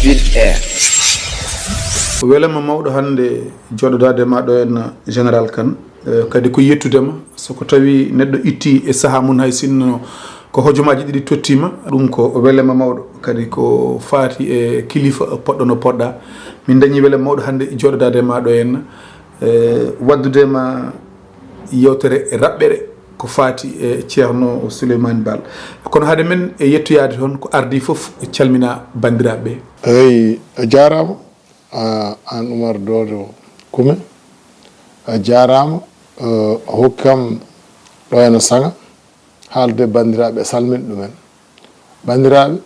Winndere. welama mawɗo hannde joɗodade ma ɗo en général Kane kadi ko yettudema soko tawi neɗɗo itti e saaha mum hay sinno ko hojomaji ɗiɗi tottima ɗum ko welema mawɗo kadi ko faati e kilifa poɗɗo no poɗɗa min dañi welema mawɗo hannde joɗodade ma ɗo en waddudema yewtere raɓɓere ko faati e Thieno Sileymane Baal kono haade men e yettoyade toon ko ardi foof calmina bandiraɓe eyi a jarama an Oumar Dodo Kume a jarama hokkam ɗo ena saga haalde bandiraɓe salmin ɗumen bandiraɓe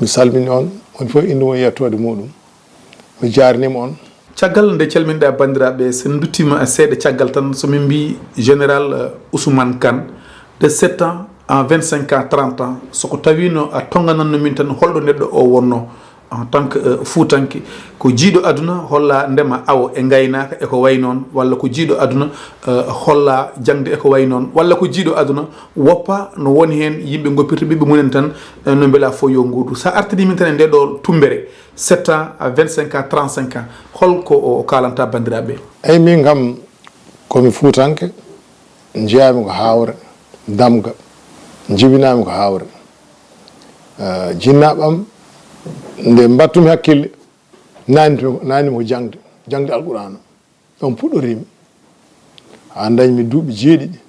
mi salmini on fof inde mum yettode muɗum mi jarnima on caggal nde calminɗa bandiraɓe sen duttima seeɗa caggal tan somin mbi général Ousmane Kane de 7 ans en 25 ans 30 ans soko tawino a tongananno min tan holɗo neɗɗo o wonno en tant que fuutanke ko jiiɗo aduna holla ndema awo e gaynaka eko way noon walla ko jiiɗo aduna holla jangde eko way noon walla ko jiiɗo aduna woppa no woni hen yimɓe goppirta ɓiɓɓe munen tan no beela fo yo guudu sa artiri min tan e nde ɗo tumbere 7 ans à 25 ans 35 ans holko o kalanta bandiraɓe eyyi min kam komi fuutanke jeeyami ko hawre damga jibinami ko hawre jinnaɓam nde mbattumi hakkille nanimi ko jangde alqur'ana on puɗɗorimi ha dañmi duuɓi jeeɗiɗi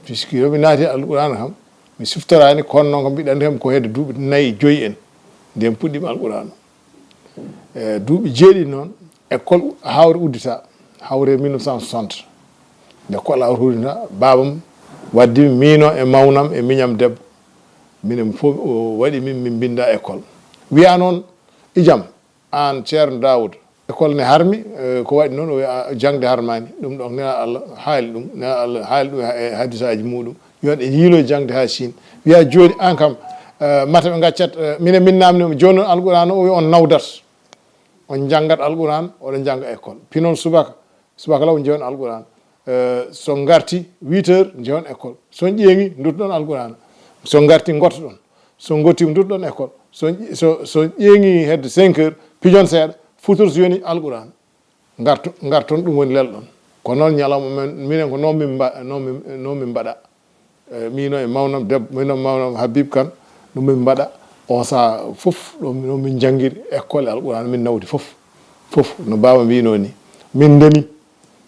puisque yomi naati alqur'ana kam mi siftorani kono noon ko mbiɗa andi kam ko hedde duuɓi 4 5 en nden puɗɗima alqur'ana duuɓi jeeɗiɗi noon école hawre uddita hawre 1960 nde école hawre uddita babam waddimi mino e mawnam e miñam debbo minen fof waɗi min binda école wiya noon ijam an ceerno Daoud école ne harmi ko waɗi noon o jangde harmani ɗum ɗon nena Allah haali ɗum nena Allah haali ɗum e hadisaji muɗum yon e yiilo jangde ha Chine wiya joni an kam mata ɓe gaccat minen min namni joni noon alqur'ana o wi on nawdat on janggat alqur'an oɗon jangga école pinon subaka law jewon alqur'an so garti 8 heures jewon école son ƴeeŋi duttoɗon alqur'ana so garti gotto ɗon so gottima duttoɗon école so ƴeeŋi hedde 5 heures pijon seeɗa futur joni alqur'an garton ɗum woni lelɗon ko noon ñalawma men minen ko noon min mbaɗa mino e mawnam debbo mino mawnam Habib Kane ɗum min mbaɗa o saha fof ɗo min janguiri école alqur'an min nawdi fof no baba mbino ni min ndeni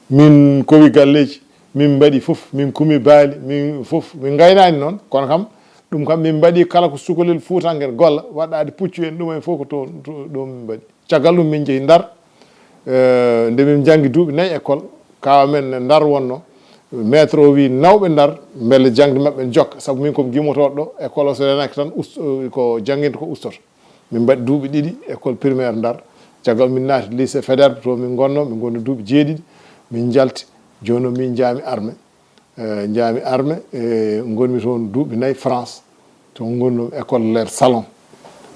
min kowi galleji min mbaɗi fof min kumi baali min fof min gaynani noon kono kam ɗum kam min mbaɗi kala ko sukalel fuutanken golla waɗɗade puccu en ɗumen fof ko to ɗo min mbaɗi caggal ɗum min jeeyi Ndar nde min janggi duuɓi 4 école kawa men ne Ndar wonno maître o wi nawɓe Ndar beele jangde mabɓe jokka saabu min komi gimmotoɗo ɗo école o so renaki tan ko janguinde ko ustoto min mbaɗi duuɓi 2 école primaire Ndar caggal min naati lycée Faidherbe to min gonno min gonni duuɓi 7 min jalti joni min jaami armé gonmi toon duuɓi 4 France to gonno école l'air salon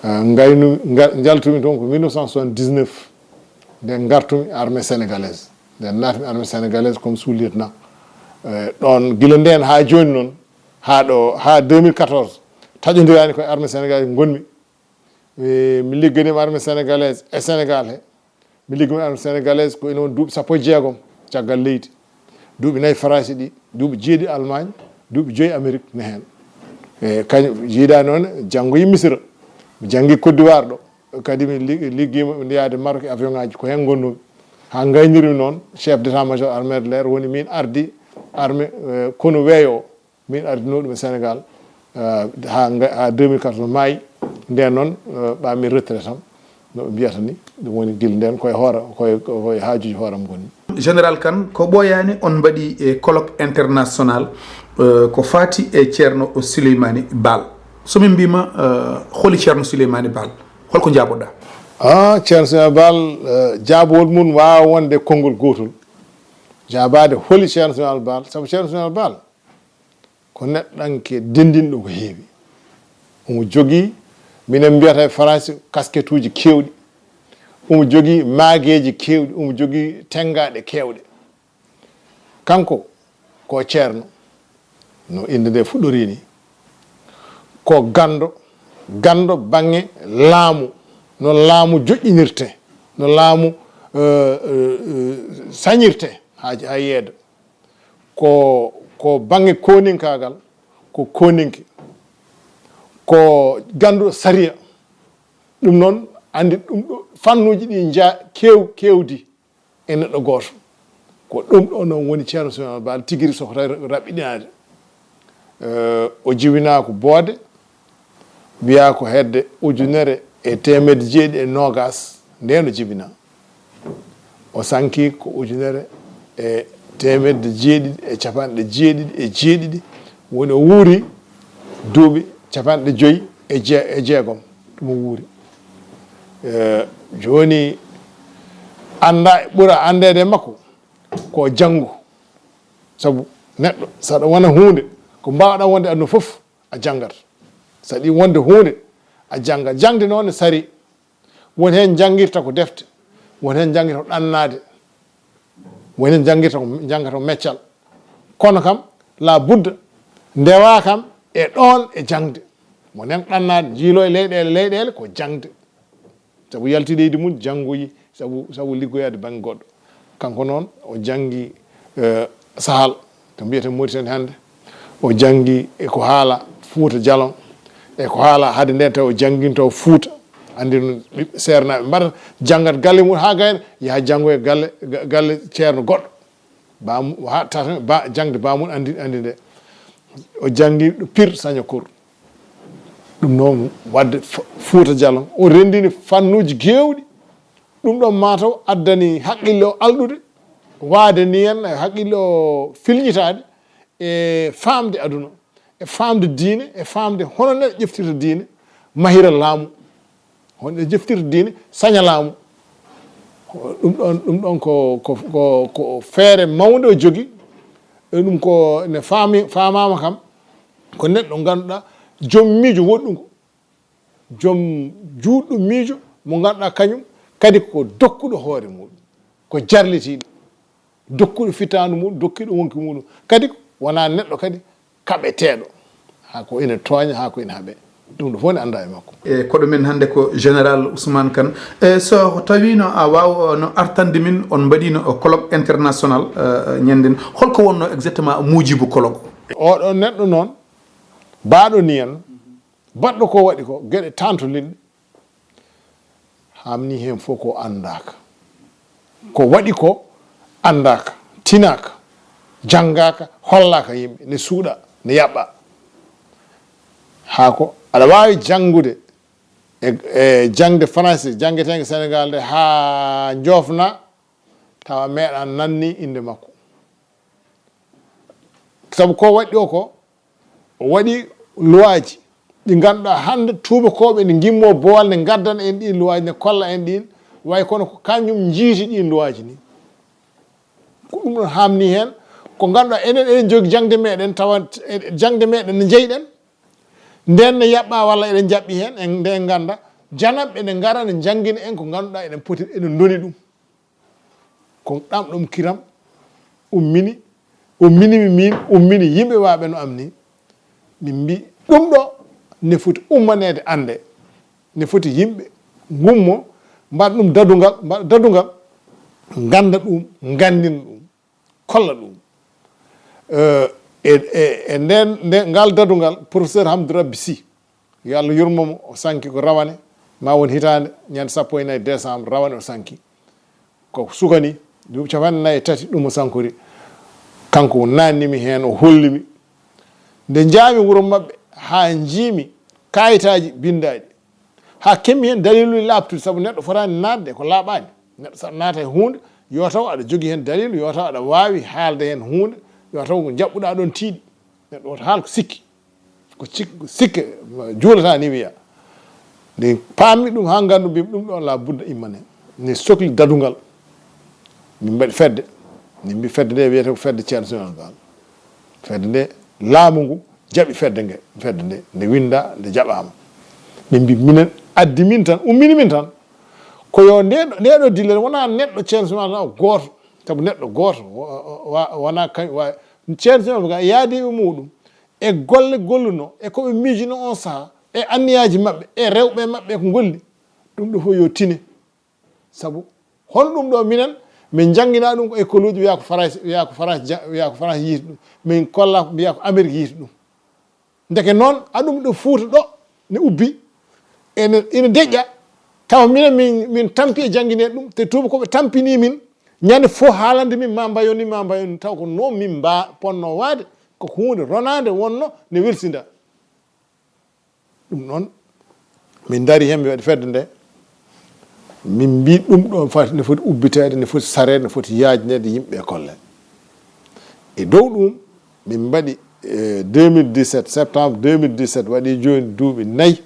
jaltumi toon ko 1979 nde gartumi armée sénégalaise nde naatimi armée sénégalaise comme sous-lieutenant ɗon guila nden ha joni noon ha 2014 taƴodirani koye armée sénégalaise gonmi mi ligganima armée sénégalaise e Sénégal he mi ligganima armée sénégalaise ko ina woni duuɓi 16 caggal leydi duuɓi 4 France ɗi duuɓi 7 Allemagne duuɓi 5 Amérique ne hen e kañum jiiɗa noon janggoyi Misra mi janggi Côte d'Ivoire ɗo kadi mi liggima mi yahde Maroc e avion ngaji ko hen gonnomi ha gaynirimi noon chef d'état major armée de l'air woni min ardi armée kono weeyo min ardino ɗum e Sénégal ha 2014 maayi nden noon ɓami retraite tam noɓe mbiyata ni ɗum woni guila nden koye haajuji hooram gonni général Kane ko ɓooyani on mbaɗi e colloque international ko faati e Thieno Sileymane Baal somin mbima holi Thieno Sileymane Baal holko jaaboɗa Thieno Sileymane Baal jaabowol mum wawa wonde konngol gotol jaabade holi Thieno Sileymane Baal saabu Thieno Sileymane Baal ko neɗɗanke dendinɗo ko heewi omo jogui minen mbiyata e français casquette uji kewɗi omo jogui maagueji kewɗi omo jogui tengaɗe kewɗe kanko ko ceerno no inde nde fuɗɗori ni ko gando banggue laamu no laamu joƴƴinirte no laamu sañirte ha yeeda ko bange koninkagal ko koninke ko ganduɗo sariya ɗum noon andi ɗum ɗo fannuji ɗi kewdi e neɗɗo goto ko ɗum ɗo noon woni ceerno Souleymane Baal tigiri soko tawi raɓɓiɗinade o jiwina ko boode wiya ko hedde 1920 nden o jibina o sanki ko 1970 woni o wuuri duuɓi 50 ɗum o wuuri joni ɓura andede makko ko janngu sabu neɗɗo saɗa wona hunde ko mbawɗa wonde aduna fof a janggat saɗi wonde hunde a janggat jangde noon ne sari woni hen jangirta ko defte woni hen jangirta ko ɗannade woni hen jangirta ko meccal kono kam la budda ndewa kam e ɗon e jangde woni hen ɗannade jiilo e leyɗele ko jangde sabu yaltiɗeydi mum janngoyi sabu liggoyade banggue goɗɗo kanko noon o jangi sahal to mbiyeten Mauritanie hande o jangi eko haala Fouta Djalon eko haala hade nden taw o janguinto Fouta andi no sernaɓe mbaɗata janggat galle mum ha gayna yaha janggo e galle ceerno goɗɗo jangde bamum andi nde o jangi ɗo Pire Sagnacour ɗum noon wadde Fouta Djalon o rendini fannuji kewɗi ɗum ɗon mataw addani haqqille o alɗude waade ni hen haqqille o filñitade e famde aduna e famde diine e famde hono neɗɗo ƴeftirta diine mahira laamu hono neɗɗo ƴeftirta diine saña laamu ɗum ɗon ko feere mawde o jogui ɗum ko ne famama kam ko neɗɗo ganduɗa joom miijo woɗɗugo joom juutɗo miijo mo ganduɗa kañum kadi ko dokkuɗo hoore muɗum ko jarlitiɗo dokkuɗo fitandu muɗum dokkuɗo wonki muɗum kadi wona neɗɗo kadi kaɓeteɗo ha ko ene tooña ha ko ene haaɓe ɗum ɗo fof ne anda e makko e koɗo men hannde ko général Ousmane Kane so tawino a waw no artande min on mbaɗino colloque international ñanden holko wonno exactement muujibu colloque oɗo neɗɗo noon mbaɗo ni en baɗɗo ko waɗi ko gueɗe tantoliɗɗe hamni hen fof ko andaka ko waɗi ko andaka tinaka janggaka hollaka yimɓe ne suuɗa ne yaɓɓa hako aɗa wawi janggude e jangde français jangguetege Sénégal nde ha jofna tawa meeɗa nanni inde makko saabu ko waɗi o ko o waɗi loi ji ɗi ganduɗa hande tubakoɓe ne gimmo bool ne gaddana en ɗin loi ji ne kolla en ɗin way kono ko kañum jiiti ɗin loi ji ni ko ɗum ɗon hamni hen ko ganduɗa enen eɗen jogui jangde meɗen tawa jangde meɗen ne jeyɗen nden ne yaɓɓa walla eɗen jaɓɓi hen en nde ganda janaɓɓe ne gara ne jangguina en ko ganduɗa eɗen poti eɗen doni ɗum ko ɗamɗom kiram ummini min ummini yimɓe waɓe no am ni min mbi ɗum ɗo ne foti ummanede ande ne foti yimɓe gummo mbaɗa ɗum dadugal ganda ɗum gandina ɗum kolla ɗum e nden ngal dadugal professeur Hamdou Rabbi Sy yo Allah yurmomo o sanki ko rawane ma won hitande ñande 14 décembre rawane o sanki ko sukani duuɓi 43 ɗum o sankori kanko nannimi hen o hollimi nde jaami wuuro mabɓe ha jiimi kayitaji bindaɗi ha kemmi hen daliluji labtude saabu neɗɗo fotani nadde ko laaɓani neɗɗo saɗa naata e hunde yo taw aɗa jogui hen dalilu yo taw aɗa wawi haalde hen hunde yo taw ko jaɓɓuɗa ɗon tiiɗi neɗɗo woto haal ko sikki sikke juulata ni wiya nde paammi ɗum ha gandu mbimi ɗum ɗon la budda immane ni sohli dadugal min mbaɗi fedde min mbi fedde nde wiyete ko fedde ceerno Souleymane Baal fedde nde laamu ngu jaɓi fedde nde nde winda nde jaɓama min mbi minen addi min tan ummini min tan koyo ndeɗo dillere wona neɗɗo ceerno Souleymane Baal goto saabu neɗɗo goto wona kañ wa ceerno Souleymane Baal yaadiɓe muɗum e golle golluno e koɓe miijuno on saaha e anniyaji mabɓe e rewɓe mabɓe ko golli ɗum ɗo fof yo tine sabu holɗum ɗo minen min jangina ɗum ko école uji wiya ko France wiya ko France yiita ɗum min kolla mbiya ko Amérique yiita ɗum ndeke noon aɗum ɗo Fuuta ɗo ne ubbi ene deƴƴa taw minen min tampi e jangguine ɗum te tubakoɓe tampini min ñande fof haalande min ma mbayoni taw ko noon min ponno waade koko hunde ronade wonno ne welsinda ɗum noon min daari hen mi waɗi fedde nde min mbi ɗum ɗo fati ne foti ubbitede ne foti sarede ne foti yaajnede yimɓe kolle e dow ɗum min mbaɗi 2017 septembre 2017 waɗi joni duuɓi 4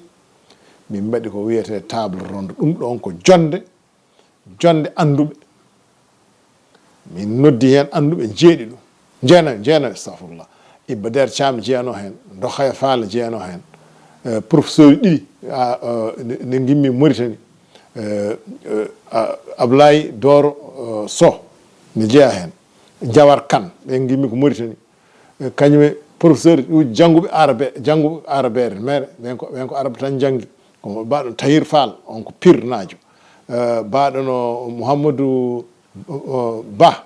min mbaɗi ko wiyete table ronde ɗum ɗon ko jonde anduɓe min noddi hen anduɓe jeeɗi ɗum jeenayo astahfirullah Ibba Der Thiam jeeyano hen Dokhaya Fall jeeyano hen professeur ɗiɗi ne gimmi Mauritanie Ablaye Doro Sow ne jeeya hen Jawar Kane ɓe gimmi ko Mauritanie kañume professeur jangguɓe arabere mere ɓen ko arabe tan janggi ko baɗo Tahir Fall on ko Pire naajo baɗono Mouhamadou Ba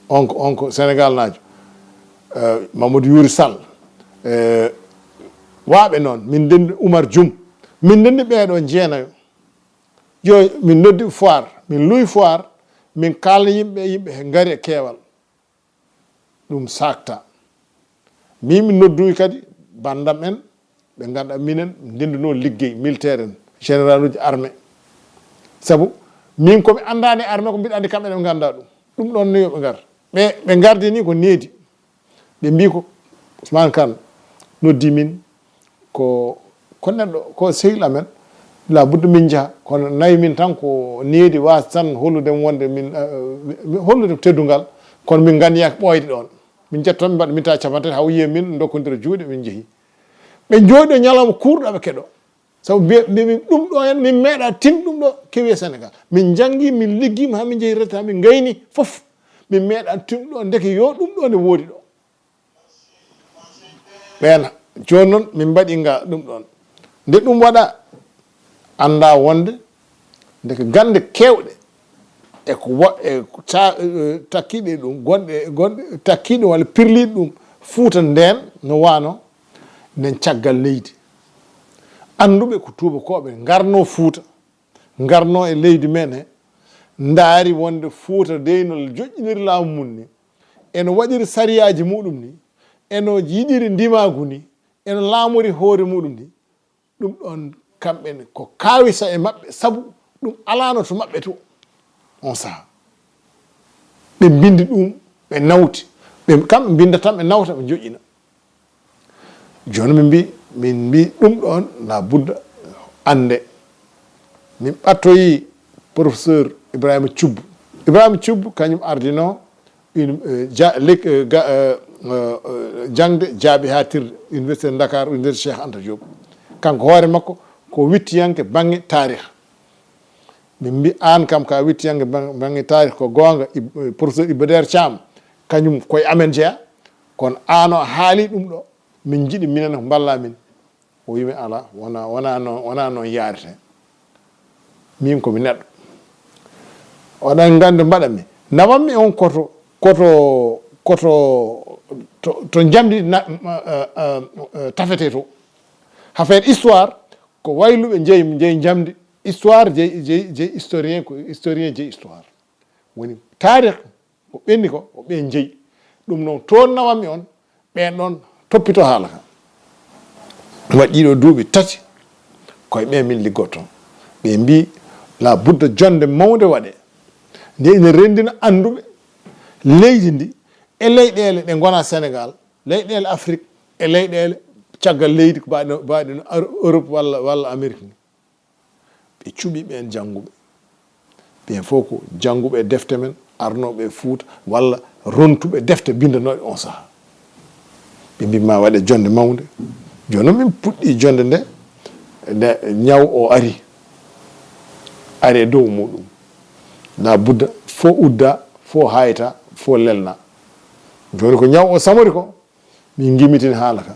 on ko Sénégal naajo Mamadou Yuri Sall waaɓe noon min dendi Oumar Dioum min dendi ɓeeɗo jeenayo yo min noddi foire min luy foire min kalna yimɓe ngari e keewal ɗum sakta min nodduy kadi bandam en ɓe ganduɗa minen ndenduno liggey militaire en général uji armée sabu min komi andani armée ko mbiɗa andi kamɓe ɓe ganda ɗum ɗon ne yoɓe gar ɓe gardi ni ko needi ɓe mbi ko Ousmane Kane noddi min ko neɗɗo ko sehil amen la budde min jaaha kono nayi min tan ko needi wasa tan holludem wonde min hollude teddugal kono min gandiyaki ɓoyde ɗon min jetto min mbaɗa minta capantati haw yiye min dokkodira juuɗe min jeehi ɓe jooɗi ñalawma kurɗo ɓe keɗo sabu min ɗum ɗo hen min meeɗa tin ɗum ɗo kewi e Sénégal min janggi min liggima ha min jeehi retraite ha min gayni foof min meeɗa tin ɗo ndeke yo ɗum ɗo ne woodi ɗo ɓen joni noon min mbaɗinga ɗum ɗon nde ɗum waɗa anda wonde ndeke gande kewɗe eko takkiɗe ɗum gonɗe takkiɗe walla pirliɗe ɗum Fuuta nden no wano nden caggal leydi anduɓe ko tubakoɓe garno Fuuta garno e leydi men he ndaari wonde Fuuta deyno joƴƴiniri laamu mum ni eno waɗiri sariyaji muɗum ni eno yiɗiri ndimagu ni eno laamori hoore muɗum ni ɗum ɗon kamɓene ko kawisa e maɓɓe sabu ɗum alano to maɓɓe to on saaha ɓe bindi ɗum ɓe nawti kamɓe binda tan ɓe nawta ɓe joƴƴina joni min mbi ɗum ɗon la budda ande min ɓattoyi professeur Ibrahima Thioub kañum ardino jangde jaaɓi ha tirde université de Dakar université Cheikh Anta Diop kanko hoore makko ko wittiyanke banggue tarih min mbi an kam ka wittiyanke banggue tarih ko gonga professeur Ibba Der Thiam kañum koye amen jeeya kono an o haali ɗum ɗo min jiiɗi minen ko balla min o wimi ala wona noon yarete min komi neɗɗo oɗon gandi mbaɗami nawammi on to jamdi tafete to affaire histoire ko wayluɓe jeeyi jamdi histoire jeeyi historien ko historien jeeyi histoire woni tarih ko ɓenni ko ɓen jeeyi ɗum noon toon nawammi on ɓen ɗon toppito haala ka waɗi ɗiɗo duuɓi tati koye ɓen min liggoto ɓe mbi la budda jonde mawde waɗe nde ene rendina anduɓe leydi ndi e leyɗele ɗe gona Sénégal leyɗele Afrique e leyɗele caggal leydi ko mbaɗino Europe walla Amérique ni ɓe cuɓi ɓen jangguɓe ɓen fof ko jangguɓe e defte men arnoɓe Fuuta walla rontuɓe defte bindanoɗe on saaha ɓe mbima waɗe jonde mawde joni noon min puɗɗi jonde nde ñaw o ari e dow muɗum la budda fo udda fo hayta fo lelna joni ko ñaw o samori ko min gimitini haala ka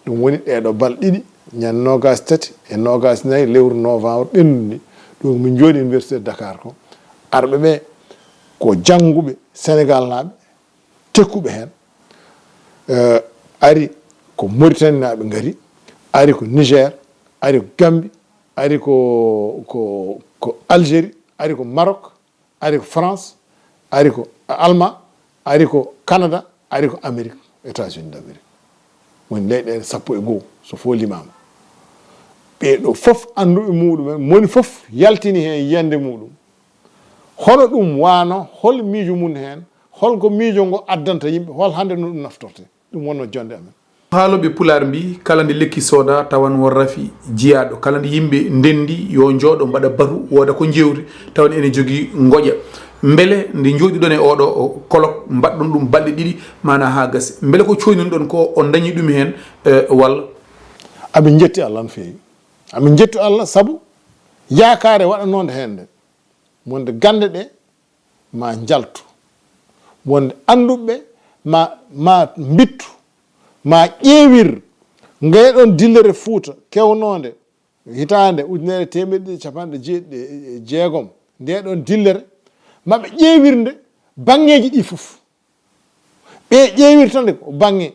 ɗum woni ɗeɗo balɗe ɗiɗi ñande 23 e 24 lewru novembre ɓennude ni ɗum min jooɗi université de Dakar ko arɓe ɓe ko jannguɓe Sénégal naaɓe tekkuɓe heen ari ko Mauritanie naaɓe ngari ari ko Niger ari ko Gambie ari ko Algérie ari ko Maroc ari ko France ari ko Allemagne ari ko Canada ari ko Amérique États-Unis d'Amérique woni leyɗeele 12 so fof limama ɓeeɗo fof annduɓe muɗumen moni fof yaltini heen yiyande muɗum hono ɗum waano hol miijo mum heen holko miijo ngo addanta yimɓe hol hannde no ɗum naftorte ɗum wonno jonde amen haaloɓe pular mbi kala nde lekki sooda tawan won rafi jiyaɗo kala nde yimɓe ndendi yo jooɗo mbaɗa batu wooda ko jewri tawan ene jogii ngoƴa mbele nde jooɗiɗon e oɗo colloque mbaɗɗon ɗum balɗe ɗiɗi mana ha gasi mbele ko coynin ɗon ko on dañi ɗum heen walla amin jetti Allah no feewi amin jetti Allah sabu yakare waɗanonde heen nde wonde gande ɗe ma jaltu wonde anduɓe ma bittu ma ƴeewir ngayɗon dillere Fuuta kewnode hitande 1996 ndeɗon dillere maɓe ƴeewirde bangeji ɗi fof ɓe ƴeewirtande ko bange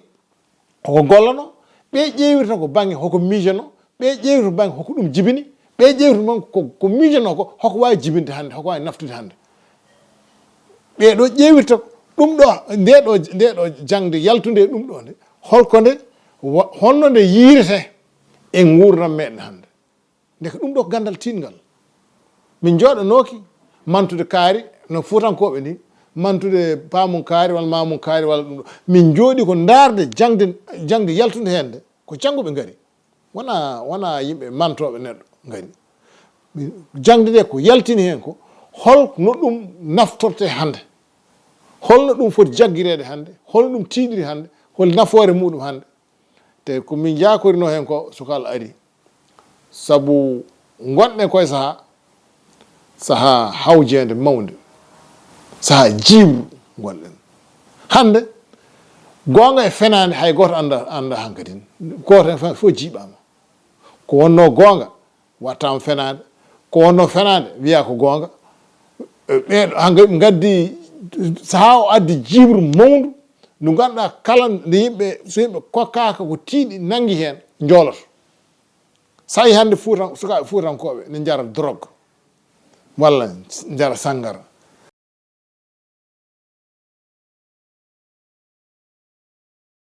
hoko gollano ɓe ƴeewirta ko bange hoko miijono ɓe ƴeewirta bange hoko ɗum jibini ɓe ƴeewirta bange ko miijono ko hoko wawi jibinde hannde hoko wawi naftude hannde ɓeɗo ƴeewirta ɗum ɗo ndeɗo jangde yaltude ɗum ɗo nde holko nde holno nde yiirete e gurdam meɗen hannde ndeka ɗum ɗo ko gandal tingal min jooɗanoki mantude kaari no Fuutankoɓe ni mantude pamum kaari walla mamum kaari walla ɗum ɗo min jooɗi ko darde jangde yaltude heen nde ko jannguɓe ngari wona yimɓe mantoɓe neɗɗo ngari jangde nde ko yaltini heen ko holno ɗum naftorte hannde holno ɗum foti jaggirede hannde holno ɗum tiiɗiri hannde hol nafoore muɗum hannde te ko min jakorino heen ko soko Allah ari sabu gonɗen koye saha hawjede mawde saha jiwru gonɗen hannde goonga e fenade hay goto anda hankkadine goto en fof jiiɓama ko wonno goonga wattama fenade ko wonno fenade wiya ko goonga ɓeɗo hankkadi gaddi saha o addi jiwru mawdu ndu ganduɗa kala nde so yimɓe kokkaka ko tiiɗi nangi heen jooloto sa yi hannde sukaɓe Fuutankoɓe ne jara drogue walla jara sangara